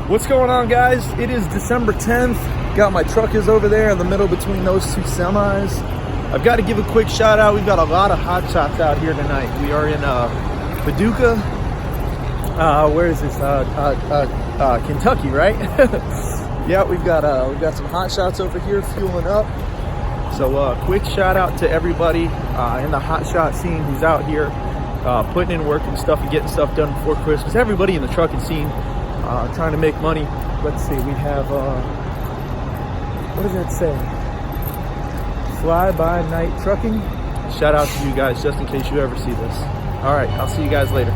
What's going on, guys? It is December 10th. Got my truck is over there in the middle between those two semis. I've got to give a quick shout out. We've got a lot of hot shots out here tonight. We are in Paducah. Where is this? Kentucky, right? Yeah, we've got some hot shots over here fueling up. So quick shout out to everybody in the hot shot scene who's out here putting in work and stuff and getting stuff done before Christmas. Everybody in the trucking scene trying to make money. Let's see, we have what does that say? Fly by night trucking. Shout out to you guys just in case you ever see this. All right, I'll see you guys later.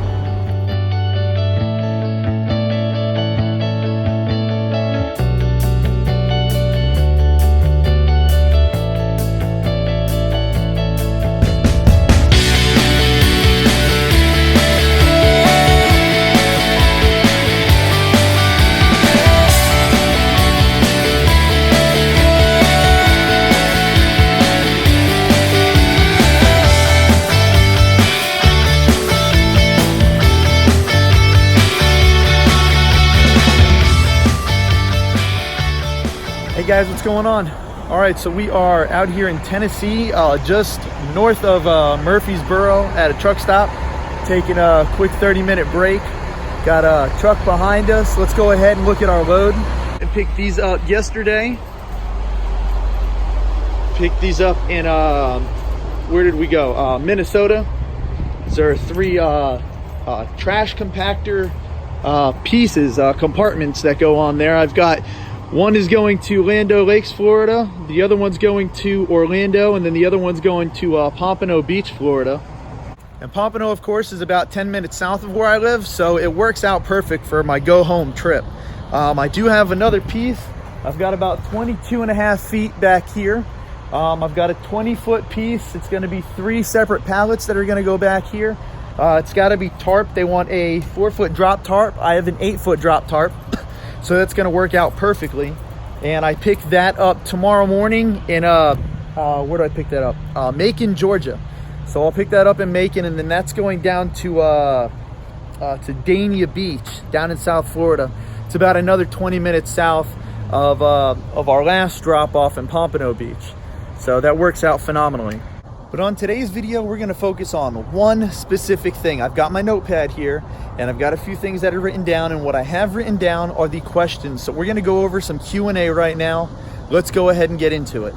Hey guys, what's going on? All right, so we are out here in Tennessee, just north of Murfreesboro at a truck stop, taking a quick 30-minute break. Got a truck behind us. Let's go ahead and look at our load. And picked these up yesterday. Picked these up in, where did we go? Minnesota. There are 3 trash compactor pieces, compartments that go on there. I've got one is going to Land O' Lakes, Florida. The other one's going to Orlando, and then the other one's going to Pompano Beach, Florida. And Pompano, of course, is about 10 minutes south of where I live, so it works out perfect for my go-home trip. I do have another piece. I've got about 22 and a half feet back here. I've got a 20-foot piece. It's going to be 3 separate pallets that are going to go back here. It's got to be tarp. They want a 4-foot drop tarp. I have an 8-foot drop tarp. So that's going to work out perfectly. And I picked that up tomorrow morning in, where do I pick that up? Macon, Georgia. So I'll pick that up in Macon, and then that's going down to DONNIE Beach, down in South Florida. It's about another 20 minutes south of our last drop off in Pompano Beach. So that works out phenomenally. But on today's video, we're gonna focus on one specific thing. I've got my notepad here, and I've got a few things that are written down, and what I have written down are the questions. So we're gonna go over some Q&A right now. Let's go ahead and get into it.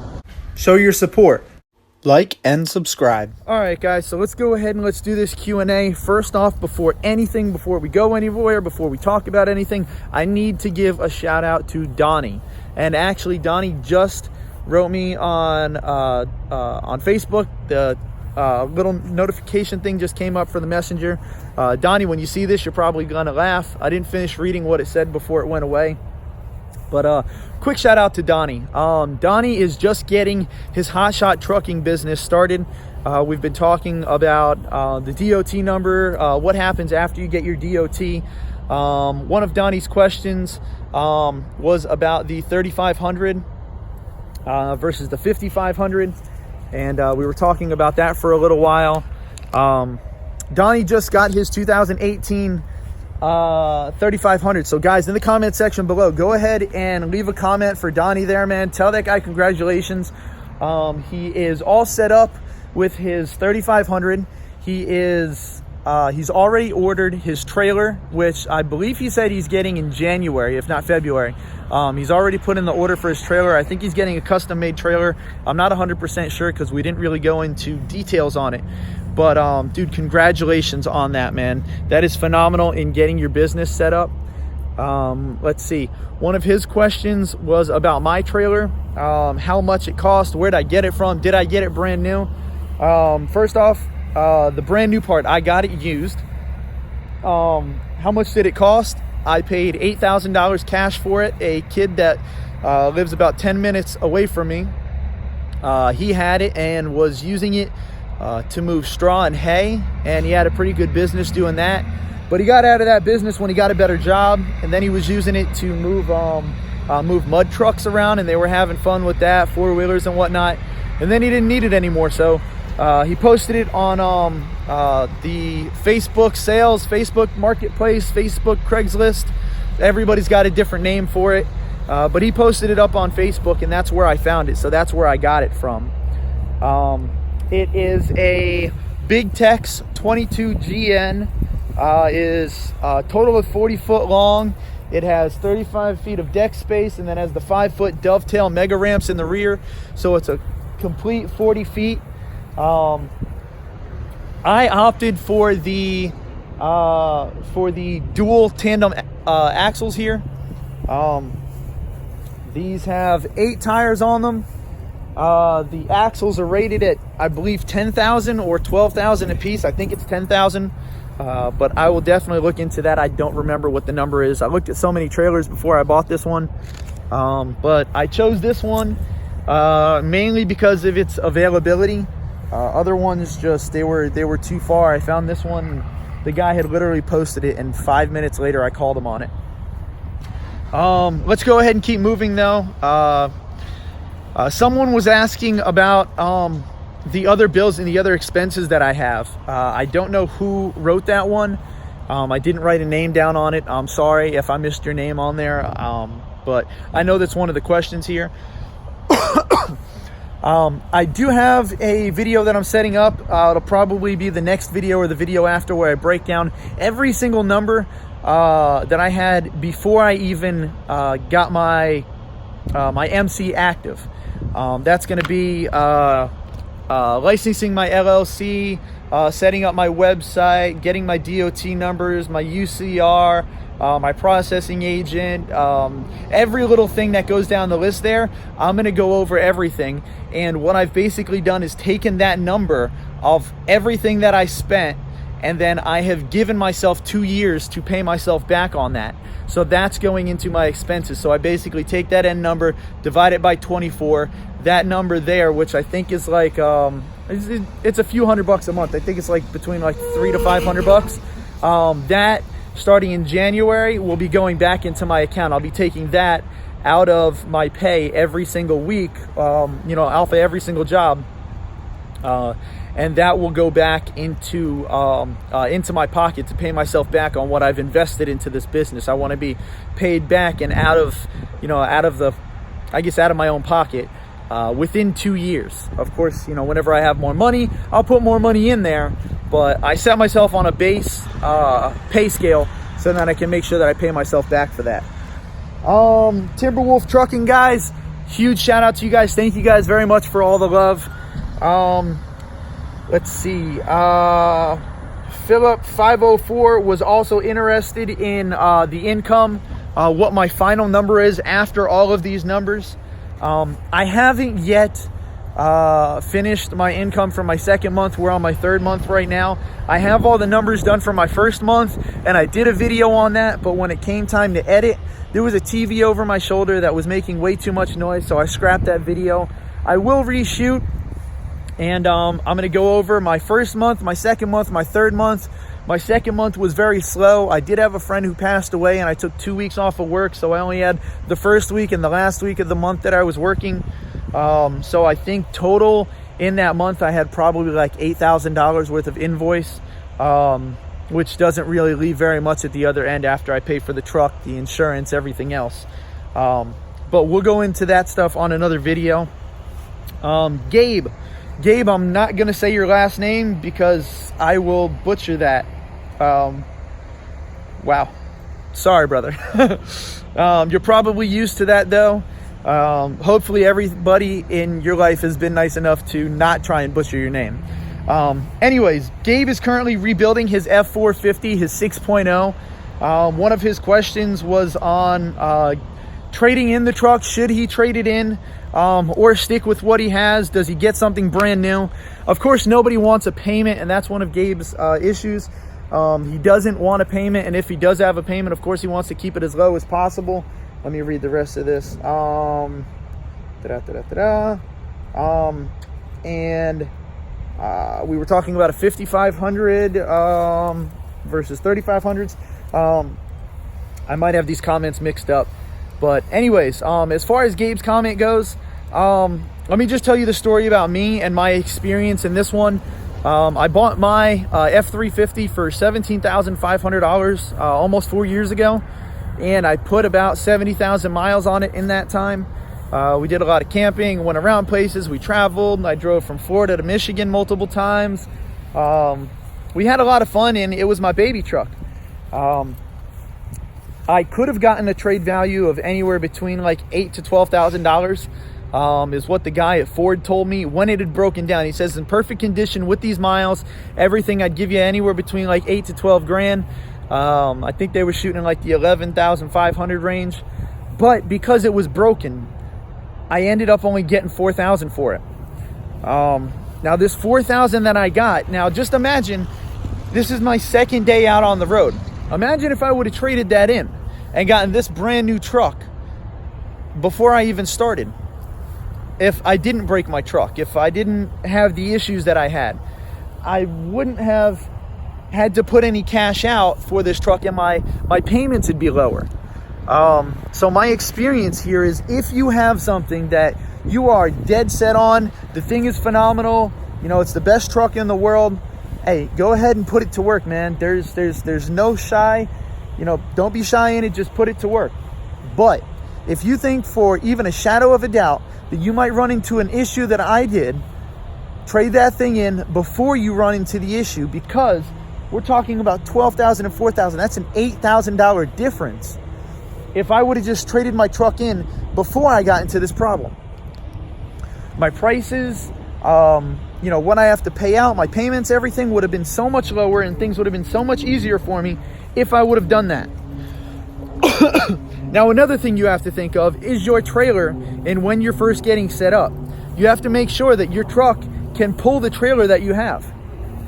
Show your support. Like and subscribe. All right, guys, so let's go ahead and let's do this Q&A. First off, before we go anywhere, before we talk about anything, I need to give a shout out to Donnie. And actually, Donnie just wrote me on Facebook. The little notification thing just came up for the messenger. Donnie, when you see this, you're probably gonna laugh. I didn't finish reading what it said before it went away. But quick shout out to Donnie. Donnie is just getting his hotshot trucking business started. We've been talking about the DOT number, what happens after you get your DOT. One of Donnie's questions was about the 3500 versus the 5500, and we were talking about that for a little while. Donnie just got his 2018 3500. So guys, in the comment section below, go ahead and leave a comment for Donnie there, man. Tell that guy congratulations. He is all set up with his 3500. He's already ordered his trailer, which I believe he said he's getting in January, if not February. He's already put in the order for his trailer. I think he's getting a custom-made trailer. I'm not 100% sure because we didn't really go into details on it. But, dude, congratulations on that, man. That is phenomenal in getting your business set up. Let's see. One of his questions was about my trailer, how much it cost, where did I get it from, did I get it brand new? First off, the brand new part, I got it used. How much did it cost? I paid $8,000 cash for it. A kid that lives about 10 minutes away from me, he had it and was using it to move straw and hay, and he had a pretty good business doing that. But he got out of that business when he got a better job, and then he was using it to move mud trucks around, and they were having fun with that, 4-wheelers and whatnot. And then he didn't need it anymore, so he posted it on the Facebook sales, Facebook Marketplace, Facebook Craigslist, everybody's got a different name for it, but he posted it up on Facebook, and that's where I found it. So that's where I got it from. It is a Big Tex 22 GN. Is a total of 40 foot long. It has 35 feet of deck space, and then has the 5-foot dovetail mega ramps in the rear, so it's a complete 40 feet. I opted for the dual tandem axles here. These have 8 tires on them. The axles are rated at, I believe, 10,000 or 12,000 a piece. I think it's 10,000. But I will definitely look into that. I don't remember what the number is. I looked at so many trailers before I bought this one. But I chose this one mainly because of its availability. Other ones just, they were too far. I found this one. The guy had literally posted it, and 5 minutes later I called him on it. Let's go ahead and keep moving though. Someone was asking about the other bills and the other expenses that I have. I don't know who wrote that one. I didn't write a name down on it. I'm sorry if I missed your name on there, but I know that's one of the questions here. I do have a video that I'm setting up. It'll probably be the next video or the video after, where I break down every single number that I had before I even got my my MC active. That's going to be licensing my LLC, setting up my website, getting my DOT numbers, my UCR, my processing agent, every little thing that goes down the list there. I'm going to go over everything. And what I've basically done is taken that number of everything that I spent, and then I have given myself 2 years to pay myself back on that. So that's going into my expenses. So I basically take that end number, divide it by 24. That number there, which I think is like, it's a few $100 a month. I think it's like between like $300 to $500. That, starting in January, will be going back into my account. I'll be taking that out of my pay every single week, you know, out for every single job. And that will go back into my pocket to pay myself back on what I've invested into this business. I want to be paid back and out of my own pocket within 2 years. Of course, you know, whenever I have more money, I'll put more money in there, but I set myself on a base pay scale so that I can make sure that I pay myself back for that. Timberwolf Trucking guys, huge shout out to you guys. Thank you guys very much for all the love. Let's see. Philip 504 was also interested in the income, what my final number is after all of these numbers. I haven't yet finished my income for my second month. We're on my third month right now. I have all the numbers done for my first month, and I did a video on that, but when it came time to edit, there was a TV over my shoulder that was making way too much noise, so I scrapped that video. I will reshoot, and I'm going to go over my first month, my second month, my third month. My second month was very slow. I did have a friend who passed away, and I took 2 weeks off of work, so I only had the first week and the last week of the month that I was working. So I think total in that month I had probably like $8,000 worth of invoice, which doesn't really leave very much at the other end after I pay for the truck, the insurance, everything else. But we'll go into that stuff on another video. Gabe, I'm not going to say your last name because I will butcher that. Wow. Sorry, brother. You're probably used to that though. Hopefully everybody in your life has been nice enough to not try and butcher your name. Anyways, Gabe is currently rebuilding his F450, his 6.0. One of his questions was on trading in the truck. Should he trade it in or stick with what he has? Does he get something brand new? Of course, nobody wants a payment, and that's one of Gabe's issues. He doesn't want a payment, and if he does have a payment, of course, he wants to keep it as low as possible. Let me read the rest of this. We were talking about a 5500 versus 3500s. I might have these comments mixed up, but anyways, as far as Gabe's comment goes, let me just tell you the story about me and my experience in this one. I bought my F350 for $17,500 almost 4 years ago. and I put about 70,000 miles on it in that time. We did a lot of camping, went around places, we traveled. I drove from Florida to Michigan multiple times. We had a lot of fun, and it was my baby truck. I could have gotten a trade value of anywhere between like $8,000 to $12,000, is what the guy at Ford told me when it had broken down. He says, in perfect condition with these miles, everything, I'd give you anywhere between like 8 to 12 grand. I think they were shooting in like the 11,500 range, but because it was broken, I ended up only getting 4,000 for it. Now this 4,000 that I got, now just imagine, this is my second day out on the road. Imagine if I would have traded that in and gotten this brand new truck before I even started. If I didn't break my truck, if I didn't have the issues that I had, I wouldn't have had to put any cash out for this truck, and my payments would be lower. So my experience here is, if you have something that you are dead set on, the thing is phenomenal, you know, it's the best truck in the world, hey, go ahead and put it to work, man. There's no shy, you know, don't be shy in it, just put it to work. But if you think for even a shadow of a doubt that you might run into an issue that I did, trade that thing in before you run into the issue, because we're talking about $12,000 and $4,000. That's an $8,000 difference if I would have just traded my truck in before I got into this problem. My prices, you know, what I have to pay out, my payments, everything would have been so much lower, and things would have been so much easier for me if I would have done that. Now, another thing you have to think of is your trailer, and when you're first getting set up, you have to make sure that your truck can pull the trailer that you have.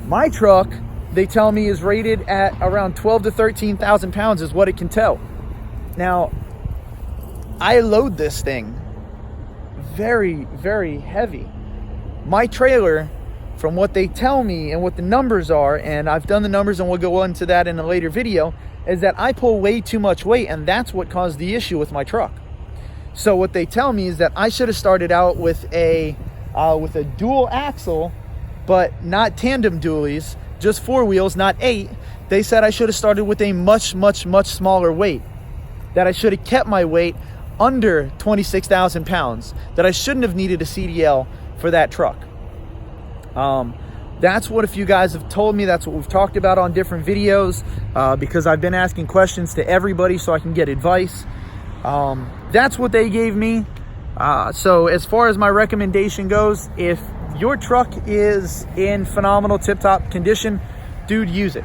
My truck, they tell me, is rated at around 12 to 13,000 pounds is what it can tow. Now, I load this thing very, very heavy. My trailer, from what they tell me and what the numbers are, and I've done the numbers and we'll go into that in a later video, is that I pull way too much weight, and that's what caused the issue with my truck. So what they tell me is that I should have started out with a dual axle, but not tandem dualies, just 4 wheels, not 8. They said I should have started with a much, much, much smaller weight, that I should have kept my weight under 26,000 pounds, that I shouldn't have needed a CDL for that truck. That's what a few guys have told me. That's what we've talked about on different videos, because I've been asking questions to everybody so I can get advice. That's what they gave me. So as far as my recommendation goes, if your truck is in phenomenal tip-top condition, dude, use it.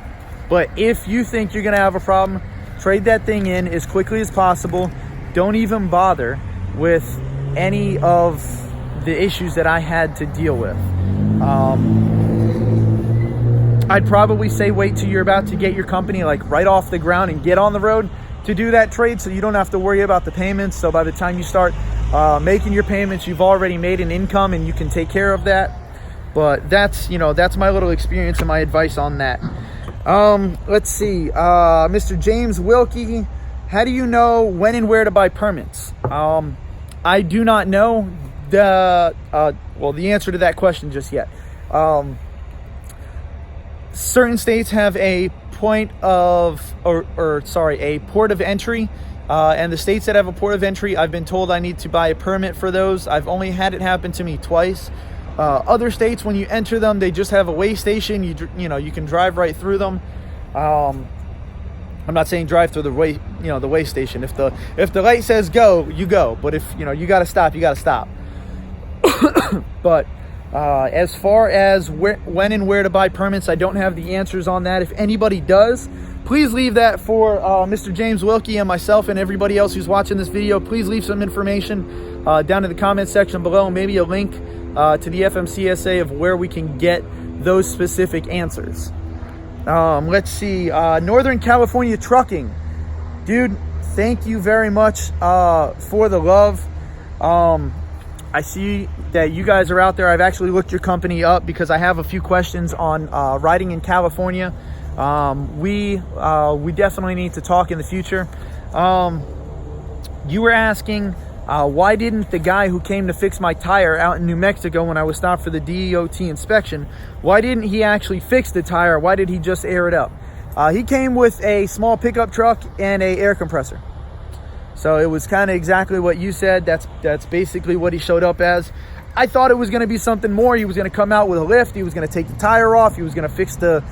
But if you think you're gonna have a problem, trade that thing in as quickly as possible. Don't even bother with any of the issues that I had to deal with. I'd probably say wait till you're about to get your company like right off the ground and get on the road to do that trade, so you don't have to worry about the payments. So by the time you start making your payments, you've already made an income and you can take care of that. But that's, you know, that's my little experience and my advice on that. Let's see, Mr. James Wilkie, how do you know when and where to buy permits? I do not know the answer to that question just yet. Certain states have a point of, a port of entry, and the states that have a port of entry, I've been told I need to buy a permit for those. I've only had it happen to me twice. Other states, when you enter them, they just have a weigh station. You know, you can drive right through them. I'm not saying drive through the weigh station. If the light says go, you go. But if you got to stop, you got to stop. But as far as when and where to buy permits, I don't have the answers on that. If anybody does, please leave that for Mr. James Wilkie and myself and everybody else who's watching this video. Please leave some information down in the comment section below, maybe a link to the FMCSA of where we can get those specific answers. Let's see, Northern California Trucking. Dude, thank you very much for the love. I see that you guys are out there. I've actually looked your company up because I have a few questions on riding in California. We definitely need to talk in the future. You were asking, why didn't the guy who came to fix my tire out in New Mexico when I was stopped for the DOT inspection, why didn't he actually fix the tire? Why did he just air it up? He came with a small pickup truck and a air compressor. So it was kind of exactly what you said. That's basically what he showed up as. I thought it was going to be something more. He was going to come out with a lift. He was going to take the tire off. He was going to fix the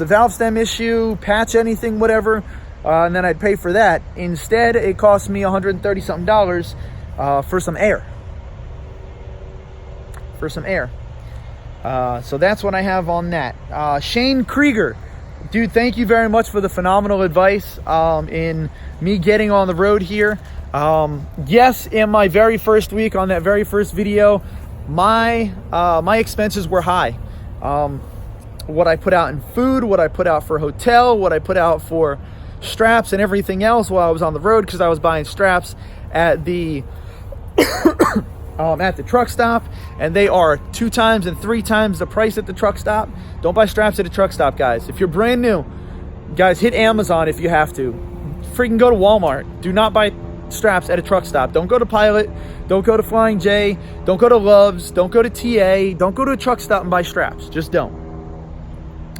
valve stem issue, patch anything, whatever, and then I'd pay for that. Instead, it cost me $130 something for some air. So that's what I have on that. Shane Krieger, dude, thank you very much for the phenomenal advice in me getting on the road here. Yes, in my very first week on that very first video, my expenses were high. What I put out in food, what I put out for hotel, what I put out for straps and everything else while I was on the road, because I was buying straps at the at the truck stop, and they are 2 times and 3 times the price at the truck stop. Don't buy straps at a truck stop, guys. If you're brand new, guys, hit Amazon if you have to. Freaking go to Walmart. Do not buy straps at a truck stop. Don't go to Pilot. Don't go to Flying J. Don't go to Love's. Don't go to TA. Don't go to a truck stop and buy straps. Just don't.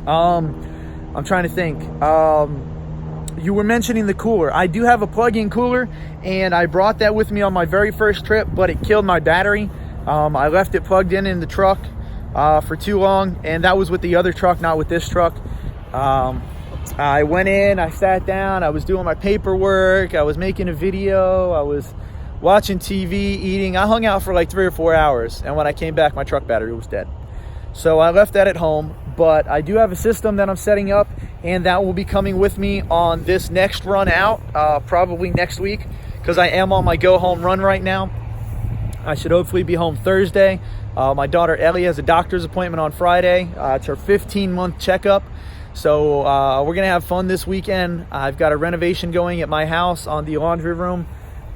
I'm trying to think. You were mentioning the cooler. I do have a plug-in cooler, and I brought that with me on my very first trip, but it killed my battery. I left it plugged in the truck for too long, and that was with the other truck, not with this truck. I went in, I sat down, I was doing my paperwork, I was making a video, I was watching TV, eating. I hung out for like 3 or 4 hours, and when I came back, my truck battery was dead. So I left that at home, but I do have a system that I'm setting up, and that will be coming with me on this next run out, probably next week, because I am on my go home run right now. I should hopefully be home Thursday. My daughter Ellie has a doctor's appointment on Friday. It's her 15-month checkup. So we're gonna have fun this weekend. I've got a renovation going at my house on the laundry room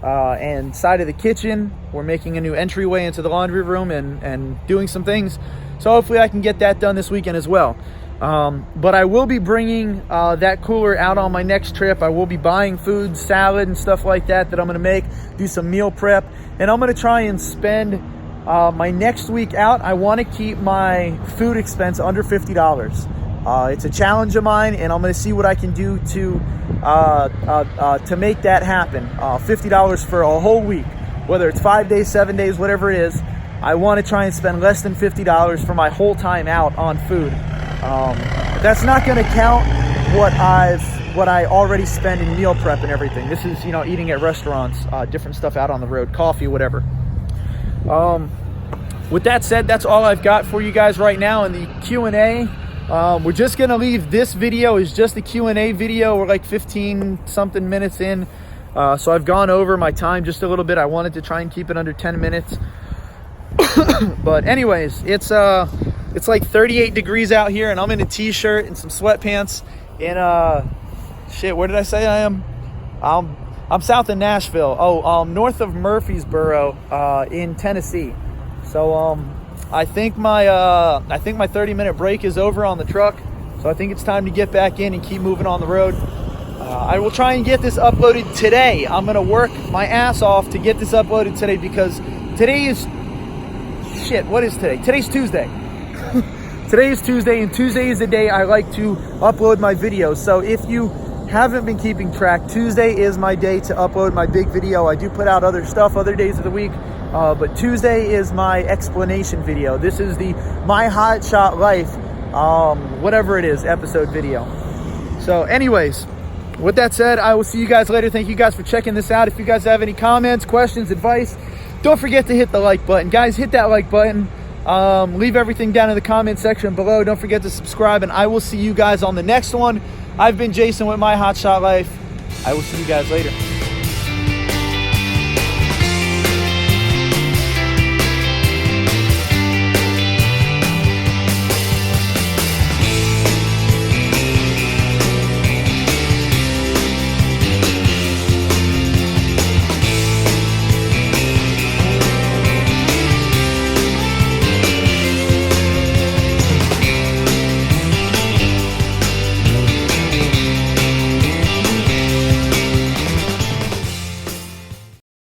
and side of the kitchen. We're making a new entryway into the laundry room and doing some things. So hopefully I can get that done this weekend as well. But I will be bringing that cooler out on my next trip. I will be buying food, salad, and stuff like that I'm gonna make, do some meal prep, and I'm gonna try and spend my next week out. I wanna keep my food expense under $50. It's a challenge of mine, and I'm going to see what I can do to make that happen. $50 for a whole week, whether it's 5 days, 7 days, whatever it is. I want to try and spend less than $50 for my whole time out on food. That's not going to count what I already spend in meal prep and everything. This is, eating at restaurants, different stuff out on the road, coffee, whatever. With that said, that's all I've got for you guys right now in the Q&A. We're just gonna leave this video as just the Q&A video. We're like 15 something minutes in, so I've gone over my time just a little bit. I wanted to try and keep it under 10 minutes. But anyways, it's like 38 degrees out here, and I'm in a t-shirt and some sweatpants and shit, where did I say I am? I'm south of Nashville. North of Murfreesboro in Tennessee. So I think my 30-minute break is over on the truck, so I think it's time to get back in and keep moving on the road. I will try and get this uploaded today. I'm gonna work my ass off to get this uploaded today, because today is shit. What is today? Today's Tuesday. Today is Tuesday, and Tuesday is the day I like to upload my videos. So if you haven't been keeping track, Tuesday is my day to upload my big video. I do put out other stuff other days of the week. But Tuesday is my explanation video. This is the My Hotshot Life, whatever it is, episode video. So anyways, with that said, I will see you guys later. Thank you guys for checking this out. If you guys have any comments, questions, advice, don't forget to hit the like button. Guys, hit that like button. Leave everything down in the comment section below. Don't forget to subscribe, and I will see you guys on the next one. I've been Jason with My Hotshot Life. I will see you guys later.